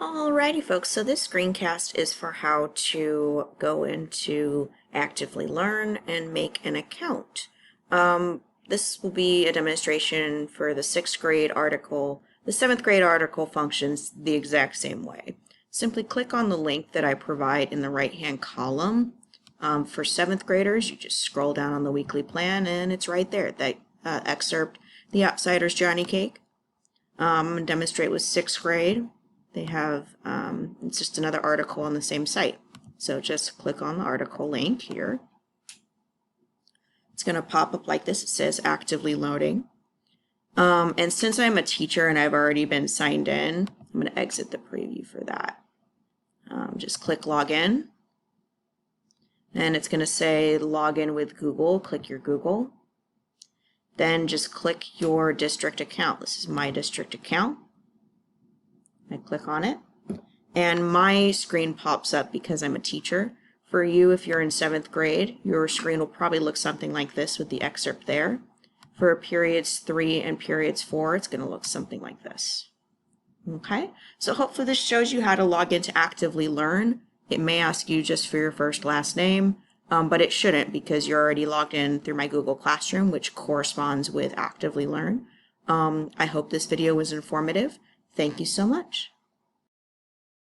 Alrighty folks, so this screencast is for how to go into Actively Learn and make an account. This will be a demonstration for the 6th grade article. The 7th grade article functions the exact same way. Simply click on the link that I provide in the right-hand column. For 7th graders, you just scroll down on the weekly plan and it's right there. That excerpt, The Outsider's Johnny Cake. Demonstrate with 6th grade. They have, it's just another article on the same site. So just click on the article link here. It's going to pop up like this. It says actively loading. And since I'm a teacher and I've already been signed in, I'm going to exit the preview for that. Just click login. And it's going to say login with Google. Click your Google. Then just click your district account. This is my district account. I click on it and my screen pops up because I'm a teacher. For you, if you're in 7th grade, your screen will probably look something like this with the excerpt there. For periods 3 and periods 4, it's going to look something like this. Okay, so hopefully this shows you how to log into Actively Learn. It may ask you just for your first last name, but it shouldn't because you're already logged in through my Google Classroom, which corresponds with Actively Learn. I hope this video was informative. Thank you so much.